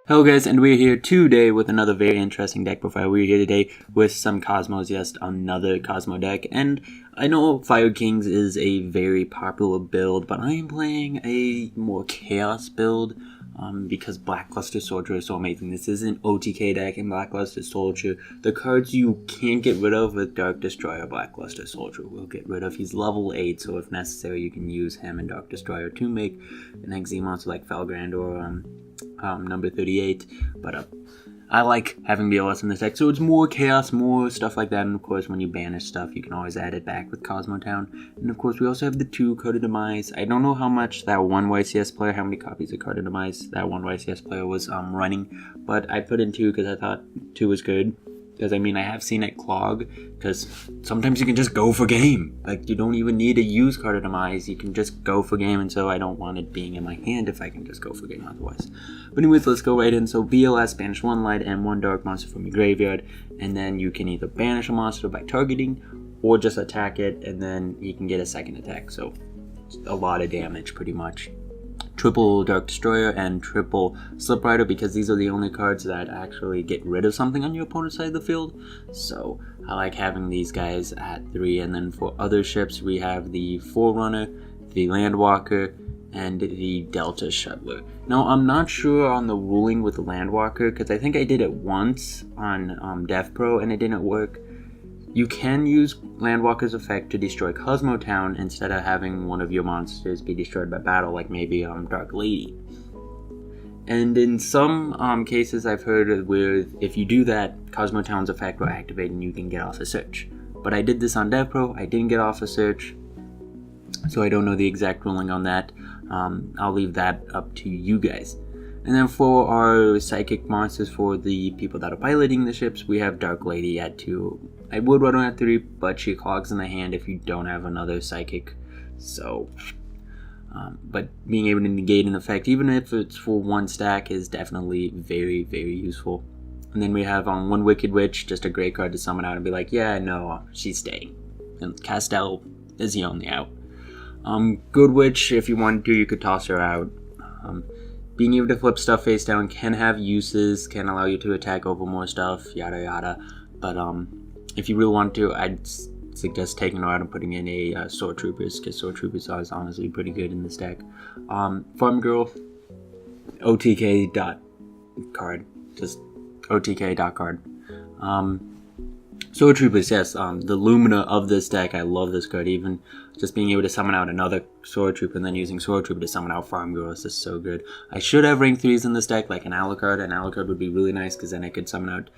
Hello guys, and we're here today with another very interesting deck profile. We're here today with some Cosmos, yes, another Cosmo deck. And I know Fire Kings is a very popular build, but I am playing a more Chaos build because Blackluster Soldier is so amazing. This is an OTK deck, and Blackluster Soldier, the cards you can't get rid of with Dark Destroyer, Blackluster Soldier will get rid of. He's level 8, so if necessary you can use him and Dark Destroyer to make an XZ monster like Felgrand or number 38, but I like having BLS in this deck, so it's more chaos, more stuff like that, and of course when you banish stuff you can always add it back with Cosmo Town. And of course we also have the 2 Code of Demise. I don't know how much that one YCS player, how many copies of Code of Demise that one YCS player was running, but I put in 2 because I thought 2 was good. Because, I mean, I have seen it clog, because sometimes you can just go for game. Like, you don't even need to use Card of Demise, you can just go for game, and so I don't want it being in my hand if I can just go for game otherwise. But anyways, let's go right in. So, BLS, banish 1 light and 1 dark monster from your graveyard, and then you can either banish a monster by targeting, or just attack it, and then you can get a second attack. So, it's a lot of damage, pretty much. Triple Dark Destroyer and triple Slip Rider, because these are the only cards that actually get rid of something on your opponent's side of the field. So I like having these guys at 3. And then for other ships we have the Forerunner, the Landwalker, and the Delta Shuttler. Now I'm not sure on the ruling with the Landwalker, because I think I did it once on Death Pro and it didn't work. You can use Landwalker's effect to destroy Cosmo Town instead of having one of your monsters be destroyed by battle, like maybe Dark Lady. And in some cases I've heard where if you do that, Cosmo Town's effect will activate and you can get off a search. But I did this on Dev Pro, I didn't get off a search, so I don't know the exact ruling on that. I'll leave that up to you guys. And then for our psychic monsters, for the people that are piloting the ships, we have Dark Lady at 2. I would run her at 3, but she clogs in the hand if you don't have another psychic. So, but being able to negate an effect, even if it's for 1 stack, is definitely very, very useful. And then we have 1 Wicked Witch, just a great card to summon out and be like, yeah, no, she's staying. And Castell is the only out. Good Witch, if you wanted to, you could toss her out. Being able to flip stuff face down can have uses, can allow you to attack over more stuff, yada yada. But if you really want to, I'd suggest taking her out and putting in a Sword Troopers, because Sword Troopers is honestly pretty good in this deck. Farm Girl, OTK dot card, just OTK dot card. Sword Troopers, yes, the Lumina of this deck, I love this card. Even just being able to summon out another Sword Trooper and then using Sword Trooper to summon out Farm Girl is just so good. I should have rank 3s in this deck, like an Alucard. An Alucard would be really nice, because then I could summon out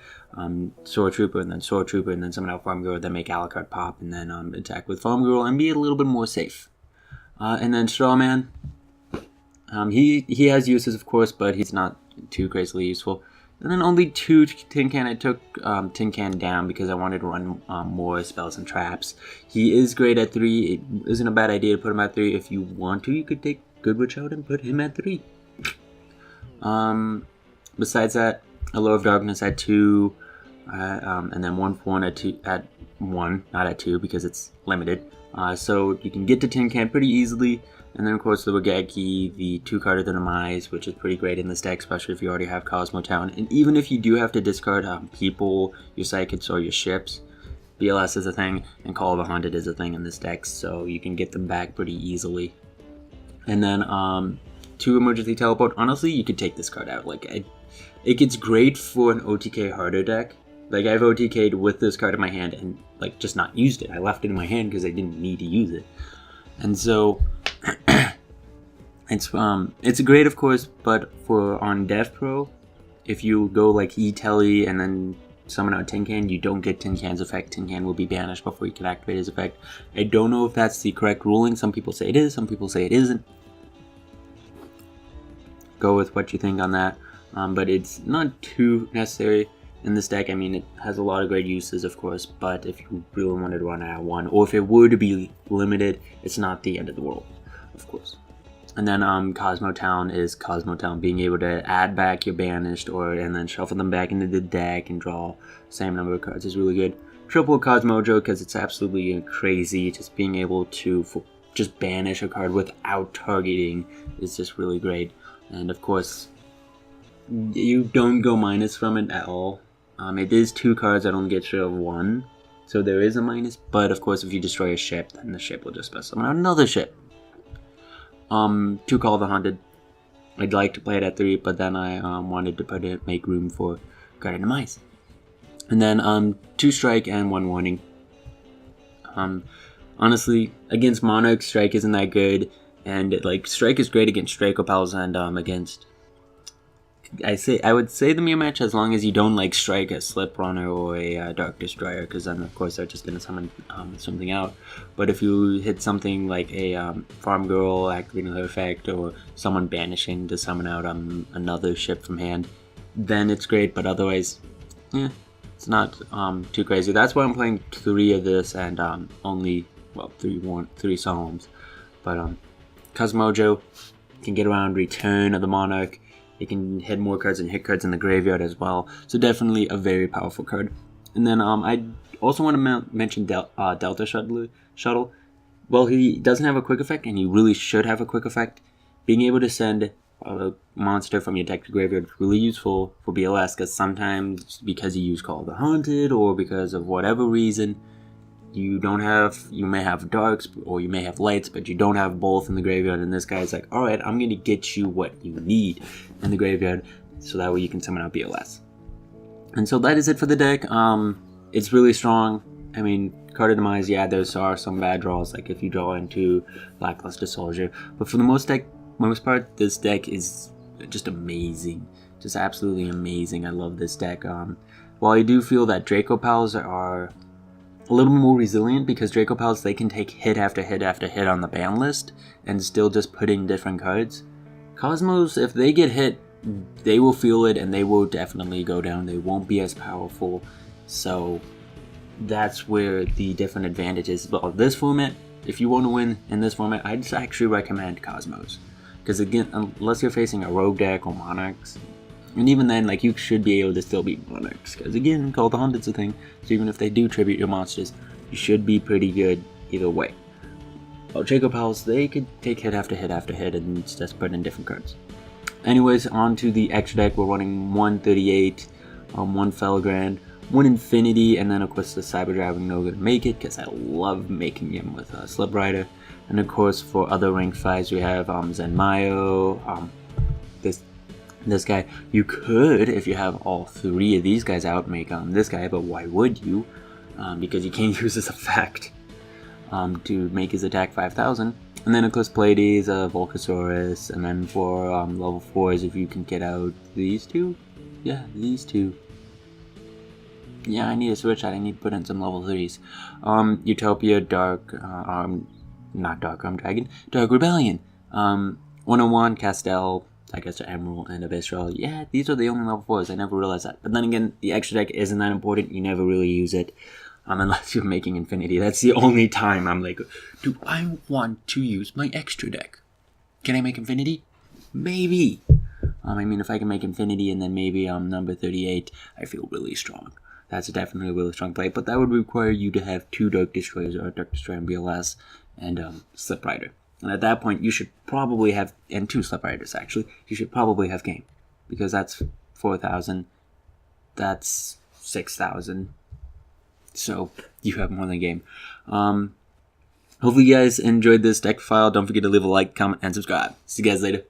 Sword Trooper and then Sword Trooper and then summon out Farm Girl, then make Alucard pop and then attack with Farm Girl and be a little bit more safe. And then Strawman, he has uses of course, but he's not too crazily useful. And then only 2 Tin Can. I took Tin Can down because I wanted to run more spells and traps. He is great at 3. It isn't a bad idea to put him at 3. If you want to, you could take Good Witch out and put him at 3. Besides that, Allure of Darkness at 2, and then 1/1 at 1, not at 2 because it's limited. So you can get to Tin Can pretty easily. And then of course the Wagaki, the 2 Card of the Demise, which is pretty great in this deck, especially if you already have Cosmo Town. And even if you do have to discard people, your psychics, or your ships, BLS is a thing, and Call of the Haunted is a thing in this deck, so you can get them back pretty easily. And then 2 Emergency Teleport. Honestly, you could take this card out. Like, it gets great for an OTK harder deck. Like, I've OTK'd with this card in my hand and like just not used it. I left it in my hand because I didn't need to use it. And so it's great of course, but for on Dev Pro, if you go like E-Telly and then summon out Tin Can, you don't get Tin Can's effect. Tin Can will be banished before you can activate his effect. I don't know if that's the correct ruling. Some people say it is, some people say it isn't. Go with what you think on that, but it's not too necessary in this deck. I mean, it has a lot of great uses of course, but if you really wanted to run it at 1, or if it were to be limited, it's not the end of the world, of course. And then Cosmo Town is Cosmo Town, being able to add back your banished and then shuffle them back into the deck and draw the same number of cards is really good. Triple Cosmojo, because it's absolutely crazy. Just being able to just banish a card without targeting is just really great. And of course, You don't go minus from it at all. It is 2 cards that only get rid of 1, so there is a minus. But of course, if you destroy a ship, then the ship will just summon out another ship. 2 Call the Haunted. I'd like to play it at 3, but then I wanted to make room for Guardian Demise. And then 2 Strike and 1 Warning. Honestly, against Monarch, Strike isn't that good, and Strike is great against Dracopals and against. I would say the mirror match as long as you don't strike a Slip Runner or a Dark Destroyer, because then of course they're just gonna summon something out. But if you hit something like a Farm Girl activating her effect, or someone banishing to summon out another ship from hand, then it's great. But otherwise, yeah, it's not too crazy. That's why I'm playing 3 of this and only 3 Psalms. But Cosmojo can get around Return of the Monarch. It can hit more cards and hit cards in the graveyard as well. So definitely a very powerful card. And then I also want to mention Delta Shuttle. Well, he doesn't have a quick effect, and he really should have a quick effect. Being able to send a monster from your deck to graveyard is really useful for BLS, because sometimes because you use Call of the Haunted, or because of whatever reason, you may have darks or you may have lights, but you don't have both in the graveyard, and this guy's like, alright, I'm going to get you what you need in the graveyard, so that way you can summon out BLS. And so that is it for the deck. It's really strong. I mean, Card of Demise, yeah, there are some bad draws, like if you draw into Lackluster Soldier, but for the most part, this deck is just amazing. Just absolutely amazing. I love this deck. While I do feel that Dracopals are a little more resilient, because Dracopals, they can take hit after hit after hit on the ban list and still just put in different cards. Cosmos, if they get hit, they will feel it and they will definitely go down. They won't be as powerful. So that's where the different advantages. But this format, if you want to win in this format, I'd actually recommend Cosmos. Because again, unless you're facing a Rogue deck or Monarchs, and even then, you should be able to still beat Monarchs. Because again, Call the Haunted's a thing. So even if they do tribute your monsters, you should be pretty good either way. Well, Dracopals, they could take hit after hit after hit and just put in different cards. Anyways, on to the extra deck. We're running 138, 1 Felgrand, 1 Infinity, and then of course the Cyber Dragon no gonna make it, because I love making him with Slip Rider. And of course for other rank 5s we have Zenmayo, this guy. You could, if you have all 3 of these guys out, make this guy, but why would you? Because you can't use his effect to make his attack 5,000. And then of course Pleiades, Volcasaurus, and then for level 4s, if you can get out these 2. Yeah, these 2. Yeah, I need to switch that. I need to put in some level 3s. Utopia, not Dark Arm Dragon, Dark Rebellion. 101, Castel, Tiger Emerald, and Abyssal. Yeah, these are the only level 4s. I never realized that. But then again, the extra deck isn't that important. You never really use it. Unless you're making Infinity. That's the only time I'm like, do I want to use my extra deck? Can I make Infinity? Maybe. I mean, if I can make Infinity and then maybe number 38, I feel really strong. That's definitely a really strong play. But that would require you to have 2 Dark Destroyers, or Dark Destroyer and BLS, and Slip Rider. And at that point, you should probably have, and 2 Slip Riders actually, you should probably have game. Because that's 4,000, that's 6,000. So you have more than game. Hopefully you guys enjoyed this deck file. Don't forget to leave a like, comment, and subscribe. See you guys later.